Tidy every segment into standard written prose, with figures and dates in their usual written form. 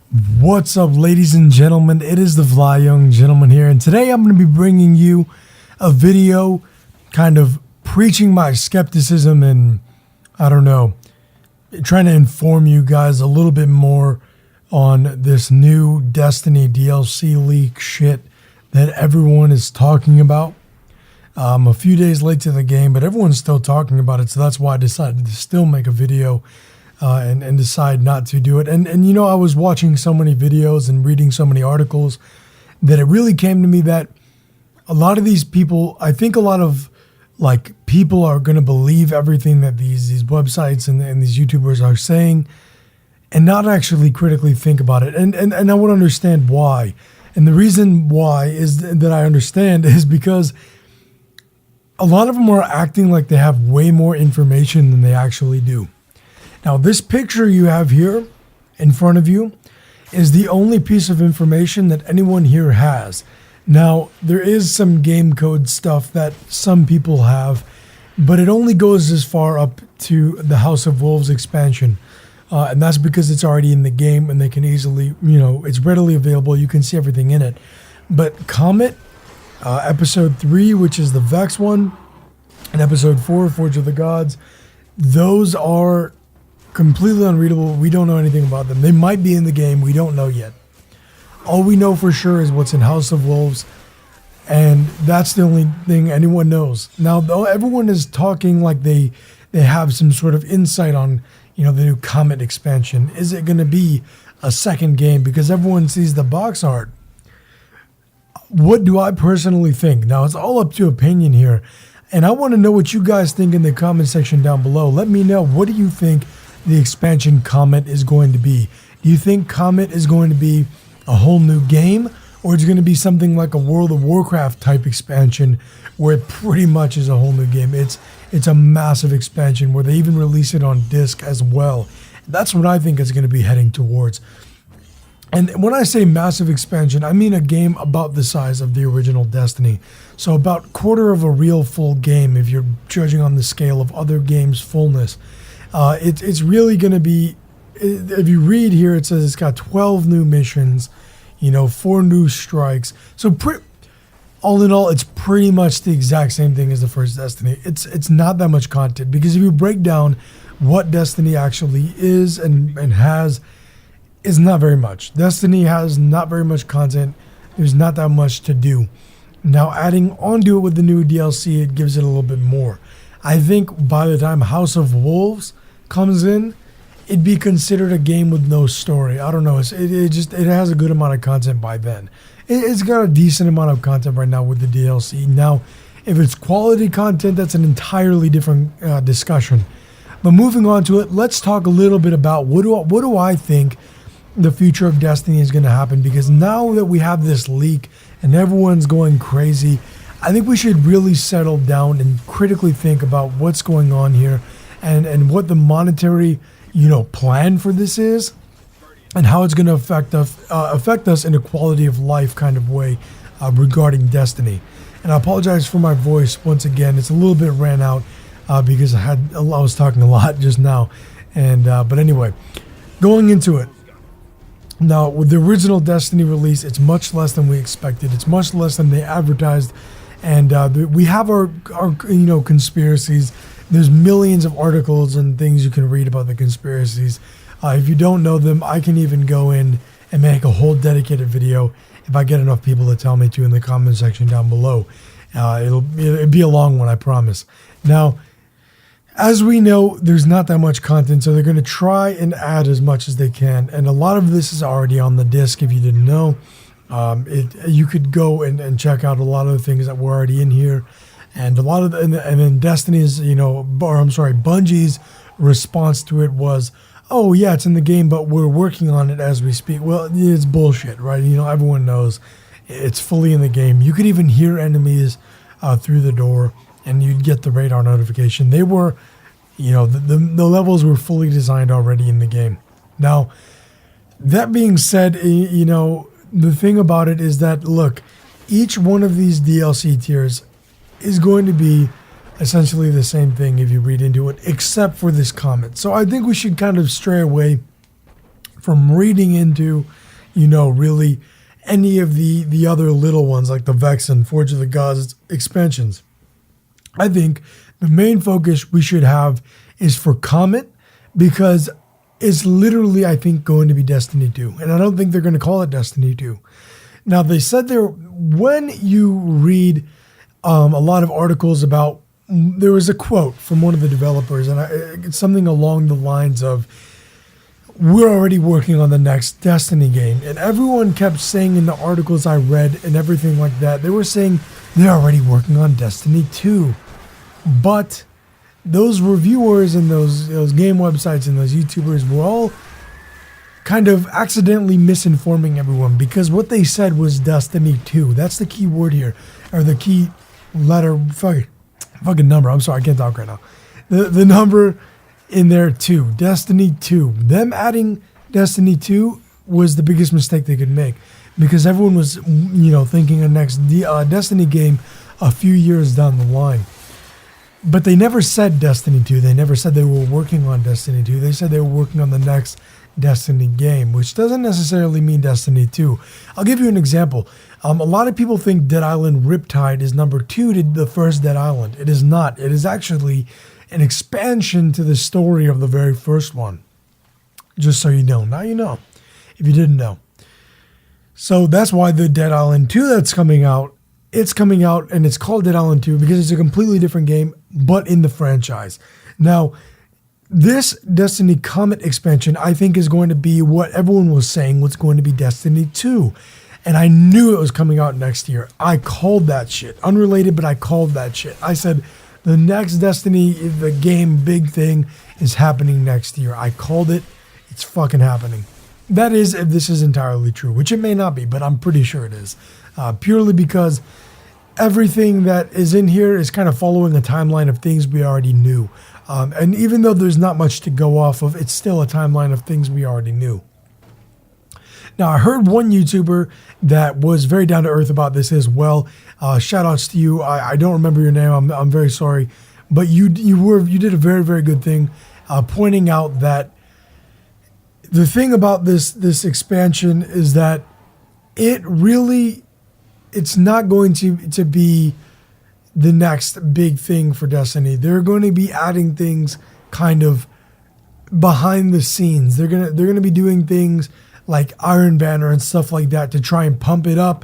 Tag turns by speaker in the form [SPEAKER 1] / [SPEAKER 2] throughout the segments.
[SPEAKER 1] What's up, ladies and gentlemen? It is TheFlyYoungGentleman here, and today I'm going to be bringing you a video kind of preaching my skepticism and, I don't know, trying to inform you guys a little bit more on this new Destiny DLC leak shit that everyone is talking about. I'm a few days late to the game, but everyone's still talking about it, so that's why I decided to still make a video and decide not to do it. And you know, I was watching so many videos and reading so many articles that it really came to me that a lot of these people, I think a lot of people are going to believe everything that these websites and these YouTubers are saying and not actually critically think about it. And I would understand why. And the reason why is that I understand is because a lot of them are acting like they have way more information than they actually do. Now, this picture you have here in front of you is the only piece of information that anyone here has. Now, there is some game code stuff that some people have, but it only goes as far up to the House of Wolves expansion. And that's because it's already in the game and they can easily, it's readily available. You can see everything in it. But Comet, Episode 3, which is the Vex one, and Episode 4, Forge of the Gods, those are completely unreadable. We don't know anything about them. They might be in the game. We don't know yet. All we know for sure is what's in House of Wolves, and that's the only thing anyone knows. Now, though, everyone is talking like they have some sort of insight on, the new Comet expansion. Is it going to be a second game? Because everyone sees the box art. What do I personally think? Now, it's all up to opinion here, and I want to know what you guys think in the comment section down below. Let me know, what do you think the expansion Comet is going to be? Do you think Comet is going to be a whole new game, or it's going to be something like a World of Warcraft type expansion where it pretty much is a whole new game? It's a massive expansion where they even release it on disc as well. That's what I think it's going to be heading towards. And when I say massive expansion, I mean a game about the size of the original Destiny. So about quarter of a real full game if you're judging on the scale of other games' fullness. It's really going to be, if you read here, it says it's got 12 new missions, 4 new strikes. So all in all, it's pretty much the exact same thing as the first Destiny. It's not that much content, because if you break down what Destiny actually is and has, is not very much. Destiny has not very much content. There's not that much to do. Now, adding onto it with the new DLC, it gives it a little bit more. I think by the time House of Wolves comes in, it'd be considered a game with no story. I don't know. It has a good amount of content by then. It's got a decent amount of content right now with the DLC. Now, if it's quality content, that's an entirely different discussion. But moving on to it, let's talk a little bit about what do I think the future of Destiny is going to happen, because now that we have this leak and everyone's going crazy, I think we should really settle down and critically think about what's going on here and what the monetary, plan for this is, and how it's going to affect us in a quality of life kind of way regarding Destiny. And I apologize for my voice once again. It's a little bit ran out because I was talking a lot just now. And but anyway, going into it. Now, with the original Destiny release, it's much less than we expected. It's much less than they advertised. And we have our conspiracies. There's millions of articles and things you can read about the conspiracies. If you don't know them, I can even go in and make a whole dedicated video if I get enough people to tell me to in the comment section down below. It'll be a long one, I promise. Now, as we know, there's not that much content, so they're going to try and add as much as they can. And a lot of this is already on the disc, if you didn't know. You could go and check out a lot of the things that were already in here, and a lot of and then Destiny's, Bungie's response to it was, "Oh yeah, it's in the game, but we're working on it as we speak." Well, it's bullshit, right? Everyone knows it's fully in the game. You could even hear enemies through the door, and you'd get the radar notification. They were, the levels were fully designed already in the game. Now, that being said, the thing about it is that, look, each one of these DLC tiers is going to be essentially the same thing if you read into it, except for this comment. So I think we should kind of stray away from reading into, really any of the other little ones like the Vex and Forge of the Gods expansions. I think the main focus we should have is for Comet, because it's literally, I think, going to be Destiny 2. And I don't think they're going to call it Destiny 2. Now, they said when you read a lot of articles about, there was a quote from one of the developers, and it's something along the lines of, we're already working on the next Destiny game. And everyone kept saying in the articles I read and everything like that, they were saying they're already working on Destiny 2. But those reviewers and those game websites and those YouTubers were all kind of accidentally misinforming everyone, because what they said was Destiny 2. That's the key word here, or the key letter, fucking number. I'm sorry, I can't talk right now. The number in there, 2, Destiny 2. Them adding Destiny 2 was the biggest mistake they could make, because everyone was, thinking a next Destiny game a few years down the line. But they never said Destiny 2. They never said they were working on Destiny 2. They said they were working on the next Destiny game, which doesn't necessarily mean Destiny 2. I'll give you an example. A lot of people think Dead Island Riptide is number 2 to the first Dead Island. It is not. It is actually an expansion to the story of the very first one. Just so you know. Now you know, if you didn't know. So that's why the Dead Island 2 that's coming out, it's coming out and it's called Dead Island 2 because it's a completely different game, but in the franchise. Now, this Destiny Comet expansion, I think, is going to be what everyone was saying was going to be Destiny 2. And I knew it was coming out next year. I called that shit. Unrelated, but I called that shit. I said, the next Destiny, the game, big thing, is happening next year. I called it. It's fucking happening. That is, if this is entirely true, which it may not be, but I'm pretty sure it is. Purely because everything that is in here is kind of following a timeline of things we already knew. And even though there's not much to go off of, it's still a timeline of things we already knew. Now, I heard one YouTuber that was very down to earth about this as well. Shout outs to you. I don't remember your name. I'm very sorry. But you did a very, very good thing, pointing out that the thing about this expansion is that it's not going to be the next big thing for Destiny. They're going to be adding things kind of behind the scenes. They're gonna be doing things like Iron Banner and stuff like that to try and pump it up.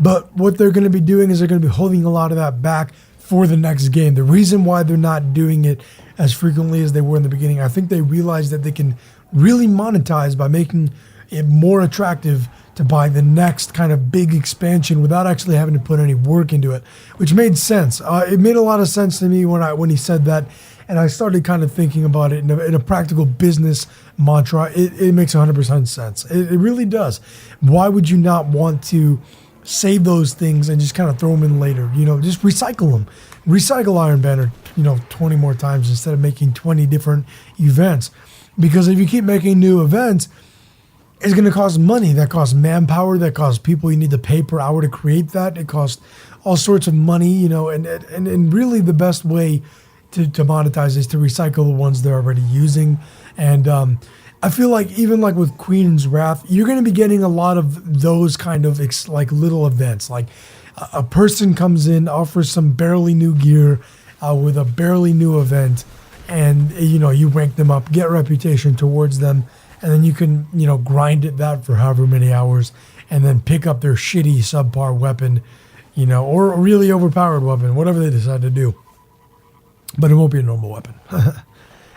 [SPEAKER 1] But what they're going to be doing is they're going to be holding a lot of that back for the next game. The reason why they're not doing it as frequently as they were in the beginning, I think they realized that they can really monetize by making it more attractive to buy the next kind of big expansion without actually having to put any work into it, which made sense. It made a lot of sense to me when he said that, and I started kind of thinking about it in a practical business mantra. It makes 100% sense. It really does. Why would you not want to save those things and just kind of throw them in later? Just recycle them. Recycle Iron Banner, 20 more times instead of making 20 different events. Because if you keep making new events, it's going to cost money. That costs manpower. That costs people you need to pay per hour to create that. It costs all sorts of money, and really the best way to monetize is to recycle the ones they're already using. And I feel like even like with Queen's Wrath, you're going to be getting a lot of those kind of like little events. Like a person comes in, offers some barely new gear with a barely new event, and you rank them up, get reputation towards them, and then you can grind it that for however many hours, and then pick up their shitty subpar weapon, or a really overpowered weapon, whatever they decide to do. But it won't be a normal weapon.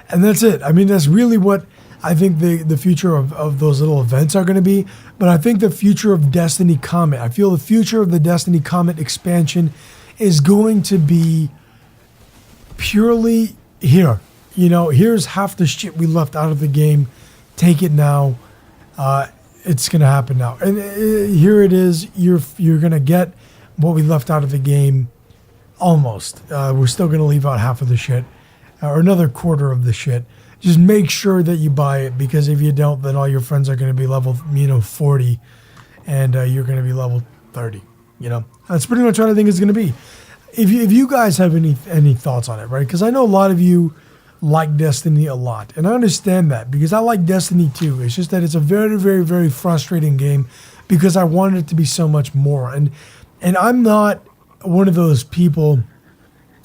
[SPEAKER 1] And that's it. I mean, that's really what I think the future of those little events are going to be. But I think the future of Destiny Comet, I feel the future of the Destiny Comet expansion is going to be purely here. Here's half the shit we left out of the game. Take it now. It's going to happen now. And here it is. You're going to get what we left out of the game. Almost. We're still going to leave out half of the shit, or another quarter of the shit. Just make sure that you buy it, because if you don't, then all your friends are going to be level 40, and you're going to be level 30. That's pretty much what I think it's going to be. If you guys have any thoughts on it, right? Because I know a lot of you like Destiny a lot. And I understand that because I like Destiny too. It's just that it's a very, very, very frustrating game because I wanted it to be so much more. And I'm not one of those people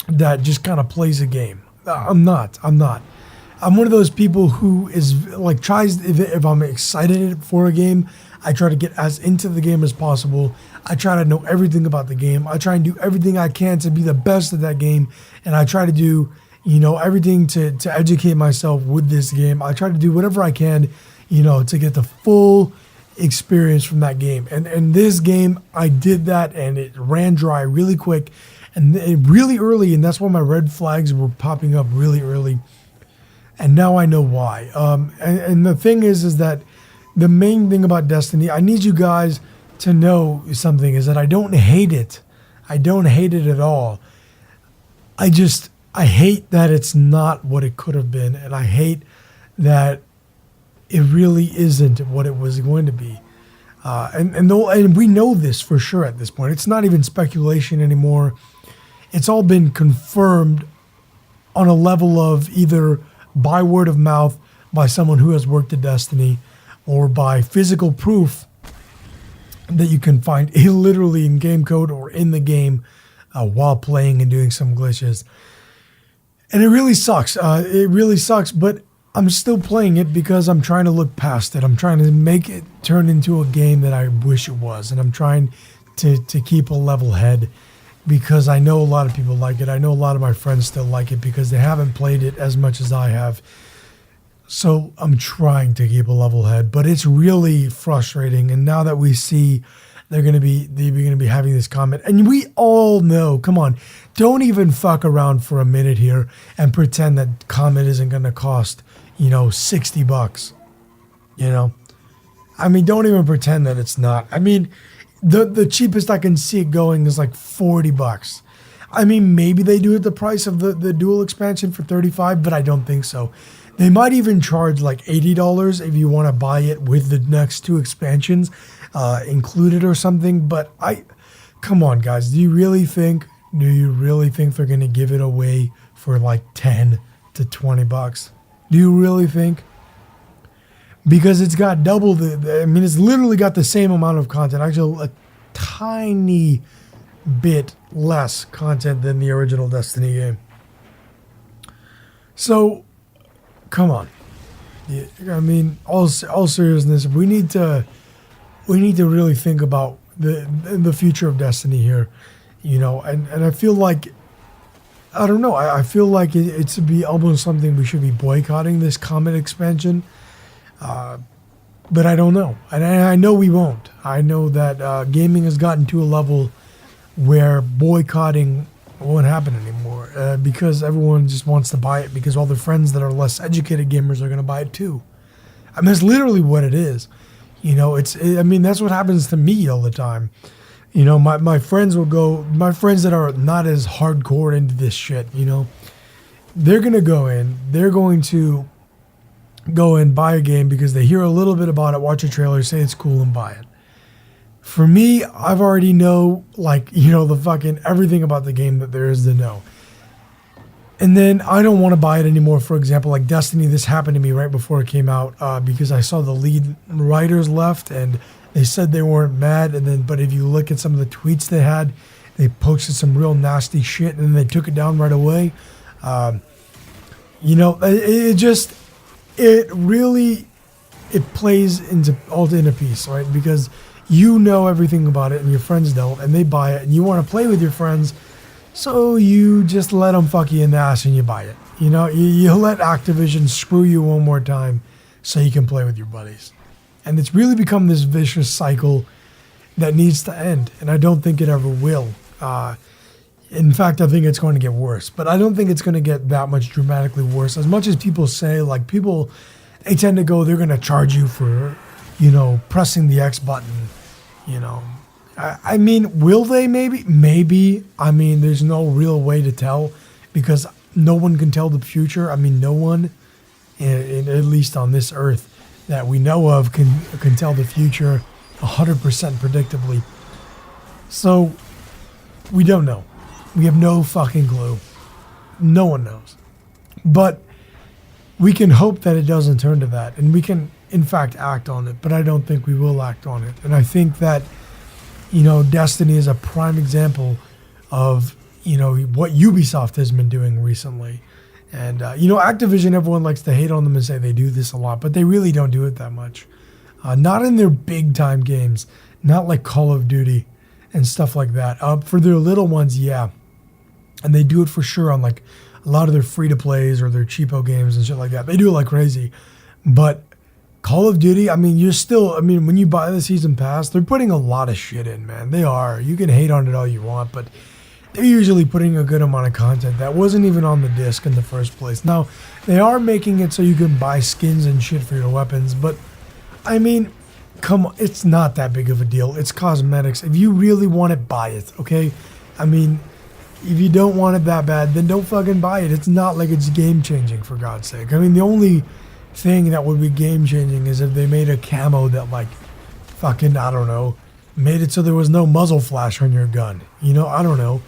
[SPEAKER 1] that just kind of plays a game. I'm not. I'm one of those people who is like tries, if I'm excited for a game, I try to get as into the game as possible. I try to know everything about the game. I try and do everything I can to be the best at that game. And I try to do, everything to educate myself with this game. I try to do whatever I can, to get the full experience from that game. And this game, I did that and it ran dry really quick and really early. And that's why my red flags were popping up really early. And now I know why. And the thing is that the main thing about Destiny, I need you guys to know something, is that I don't hate it. I don't hate it at all. I hate that it's not what it could have been. And I hate that it really isn't what it was going to be. And we know this for sure at this point. It's not even speculation anymore. It's all been confirmed on a level of either by word of mouth, by someone who has worked at Destiny, or by physical proof that you can find literally in game code or in the game while playing and doing some glitches. And it really sucks. It really sucks, but I'm still playing it because I'm trying to look past it. I'm trying to make it turn into a game that I wish it was. And I'm trying to keep a level head because I know a lot of people like it. I know a lot of my friends still like it because they haven't played it as much as I have. So I'm trying to keep a level head, but it's really frustrating. And now that we see they're going to be having this comment, and we all know, come on, don't even fuck around for a minute here and pretend that comment isn't going to cost, $60. I mean, don't even pretend that it's not. I mean, the cheapest I can see it going is like $40. I mean, maybe they do it the price of the dual expansion for $35, but I don't think so. They might even charge like $80 if you want to buy it with the next two expansions included or something. But come on, guys, do you really think they're going to give it away for like 10 to 20 bucks? Do you really think? Because it's got double it's literally got the same amount of content, actually a tiny bit less content than the original Destiny game. So, come on. I mean, all seriousness, we need to really think about the future of Destiny here, and I feel like, I don't know, I feel like it should be almost something we should be boycotting, this Comet expansion, but I don't know, and I know we won't. I know that gaming has gotten to a level where boycotting won't happen anymore because everyone just wants to buy it because all their friends that are less educated gamers are going to buy it too. I mean, that's literally what it is. That's what happens to me all the time. My friends my friends that are not as hardcore into this shit, they're going to go and buy a game because they hear a little bit about it, watch a trailer, say it's cool, and buy it. For me, I've already know, the fucking everything about the game that there is to know. And then I don't want to buy it anymore. For example, like Destiny, this happened to me right before it came out because I saw the lead writers left and they said they weren't mad. But if you look at some of the tweets they had, they posted some real nasty shit and then they took it down right away. It plays into a piece, right? Because you know everything about it and your friends don't, and they buy it and you want to play with your friends, so you just let them fuck you in the ass and you buy it. You let Activision screw you one more time so you can play with your buddies. And it's really become this vicious cycle that needs to end, and I don't think it ever will. In fact, I think it's going to get worse, but I don't think it's going to get that much dramatically worse. As much as people say, they tend to go, they're going to charge you for, pressing the X button, I mean, will they maybe? Maybe. I mean, there's no real way to tell because no one can tell the future. I mean, no one, at least on this earth that we know of, can tell the future 100% predictably. So, we don't know. We have no fucking clue. No one knows. But we can hope that it doesn't turn to that, and we can, in fact, act on it, but I don't think we will act on it. And I think that, Destiny is a prime example of, what Ubisoft has been doing recently. And, Activision, everyone likes to hate on them and say they do this a lot, but they really don't do it that much. Not in their big-time games, not like Call of Duty and stuff like that. For their little ones, yeah. And they do it for sure on, like, a lot of their free-to-plays or their cheapo games and shit like that. They do it like crazy. But Call of Duty, when you buy the season pass, they're putting a lot of shit in, man. They are. You can hate on it all you want, but they're usually putting a good amount of content that wasn't even on the disc in the first place. Now, they are making it so you can buy skins and shit for your weapons, but, come on, it's not that big of a deal. It's cosmetics. If you really want it, buy it, okay? If you don't want it that bad, then don't fucking buy it. It's not like it's game-changing, for God's sake. The only thing that would be game-changing is if they made a camo that, like, fucking, I don't know, made it so there was no muzzle flash on your gun. I don't know.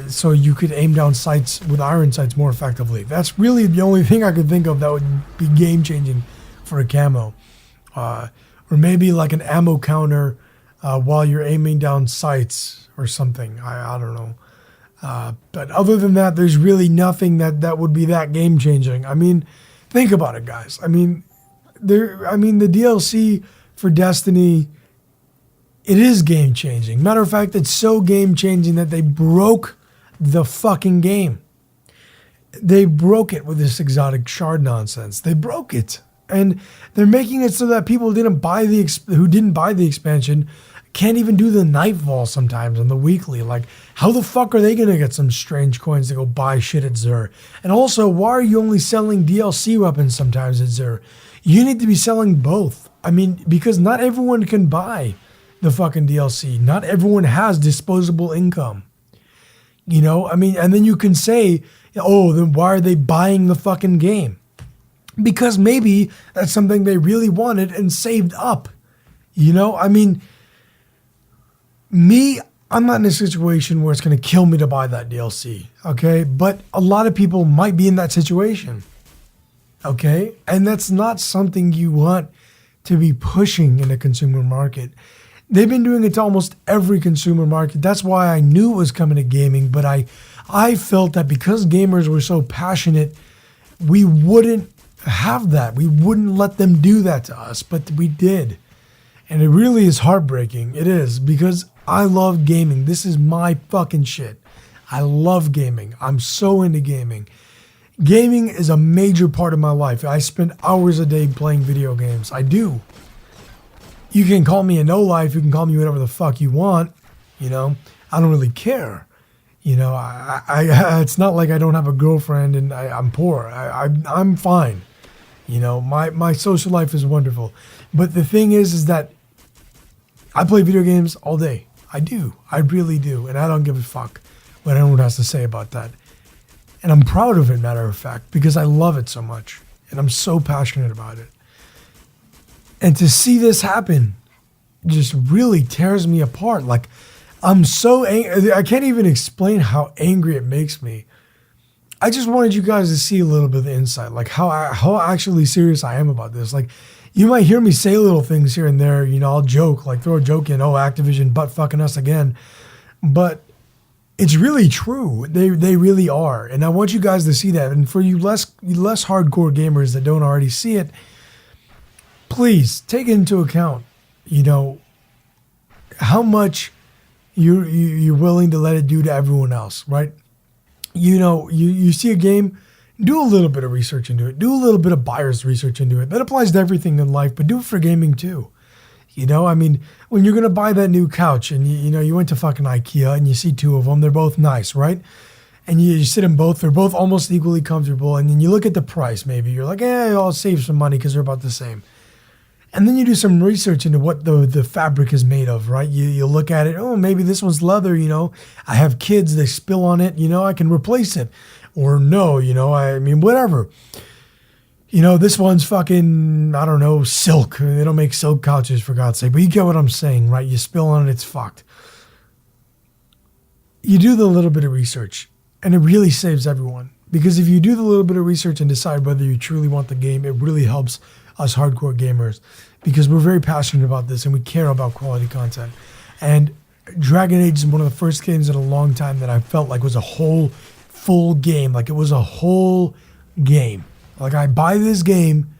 [SPEAKER 1] So you could aim down sights with iron sights more effectively. That's really the only thing I could think of that would be game-changing for a camo. Or maybe like an ammo counter while you're aiming down sights or something. I don't know. But other than that, there's really nothing that would be that game-changing. Think about it, guys. The DLC for Destiny, it is game-changing. Matter of fact, it's so game-changing that they broke the fucking game. They broke it with this exotic shard nonsense. They broke it. And they're making it so that people who didn't buy the expansion can't even do the Nightfall sometimes on the weekly. Like, how the fuck are they going to get some strange coins to go buy shit at Xur? And also, why are you only selling DLC weapons sometimes at Xur? You need to be selling both. Because not everyone can buy the fucking DLC. Not everyone has disposable income. And then you can say, oh, then why are they buying the fucking game? Because maybe that's something they really wanted and saved up. I'm not in a situation where it's going to kill me to buy that DLC, okay? But a lot of people might be in that situation, okay? And that's not something you want to be pushing in a consumer market. They've been doing it to almost every consumer market. That's why I knew it was coming to gaming, but I felt that because gamers were so passionate, we wouldn't have that. We wouldn't let them do that to us, but we did. And it really is heartbreaking. It is, because I love gaming. This is my fucking shit. I love gaming. I'm so into gaming. Gaming is a major part of my life. I spend hours a day playing video games. I do. You can call me a no-life. You can call me whatever the fuck you want. I don't really care. It's not like I don't have a girlfriend and I'm poor. I'm fine. My social life is wonderful. But the thing is that I play video games all day. I do. I really do. And I don't give a fuck what anyone has to say about that. And I'm proud of it, matter of fact, because I love it so much. And I'm so passionate about it. And to see this happen just really tears me apart. Like, I'm so angry. I can't even explain how angry it makes me. I just wanted you guys to see a little bit of the insight, like how actually serious I am about this. Like, you might hear me say little things here and there. I'll joke, like throw a joke in, oh, Activision butt fucking us again. But it's really true. They really are. And I want you guys to see that. And for you less hardcore gamers that don't already see it, please take into account, how much you're willing to let it do to everyone else, right? You see a game, do a little bit of research into it. Do a little bit of buyer's research into it. That applies to everything in life, but do it for gaming too. When you're going to buy that new couch and you went to fucking IKEA and you see two of them, they're both nice, right? And you sit in both, they're both almost equally comfortable. And then you look at the price, maybe you're like, I'll save some money because they're about the same. And then you do some research into what the fabric is made of, right? You look at it, oh, maybe this one's leather, I have kids, they spill on it, I can replace it. Or no, whatever. This one's fucking, I don't know, silk. They don't make silk couches, for God's sake. But you get what I'm saying, right? You spill on it, it's fucked. You do the little bit of research, and it really saves everyone. Because if you do the little bit of research and decide whether you truly want the game, it really helps us hardcore gamers, because we're very passionate about this and we care about quality content. And Dragon Age is one of the first games in a long time that I felt like was a whole full game. Like it was a whole game. Like I buy this game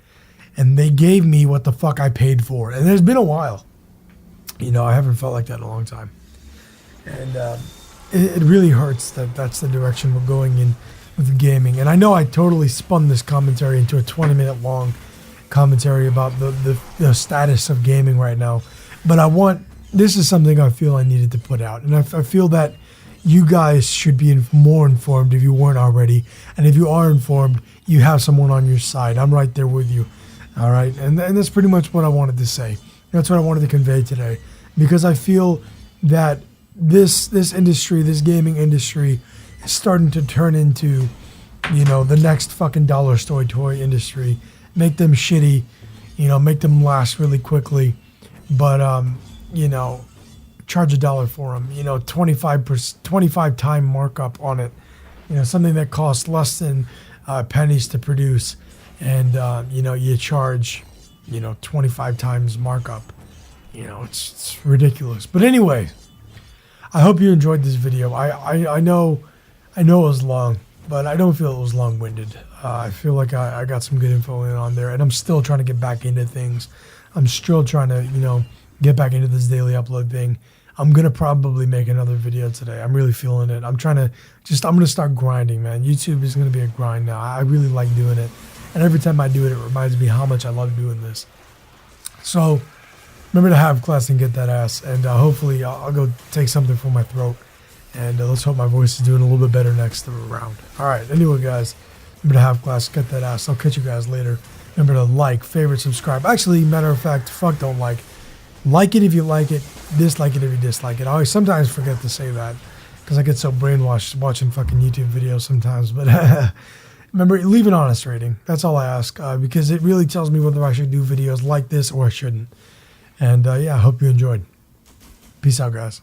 [SPEAKER 1] and they gave me what the fuck I paid for. And there's been a while. You know, I haven't felt like that in a long time. And it really hurts that that's the direction we're going in with gaming. And I know I totally spun this commentary into a 20-minute long commentary about the status of gaming right now. But this is something I feel I needed to put out. And I feel that you guys should be more informed if you weren't already. And if you are informed, you have someone on your side. I'm right there with you. All right. And that's pretty much what I wanted to say. That's what I wanted to convey today. Because I feel that this industry, this gaming industry, is starting to turn into, you know, the next fucking dollar store toy industry. Make them shitty, you know, make them last really quickly. But, you know, charge $1 for them, you know, 25 time markup on it, you know, something that costs less than pennies to produce. And, you know, you charge, you know, 25 times markup. You know, it's ridiculous. But anyway, I hope you enjoyed this video. I know it was long, but I don't feel it was long-winded. I feel like I got some good info in on there, and I'm still trying to get back into things. I'm still trying to, you know, get back into this daily upload thing. I'm going to probably make another video today. I'm really feeling it. I'm going to start grinding, man. YouTube is going to be a grind now. I really like doing it. And every time I do it, it reminds me how much I love doing this. So remember to have class and get that ass. And hopefully I'll go take something from my throat. And let's hope my voice is doing a little bit better next round. All right. Anyway, guys, remember to have class, get that ass. I'll catch you guys later. Remember to like, favorite, subscribe. Actually, matter of fact, fuck don't like. Like it if you like it. Dislike it if you dislike it. I always sometimes forget to say that because I get so brainwashed watching fucking YouTube videos sometimes. But remember, leave an honest rating. That's all I ask because it really tells me whether I should do videos like this or I shouldn't. And yeah, I hope you enjoyed. Peace out, guys.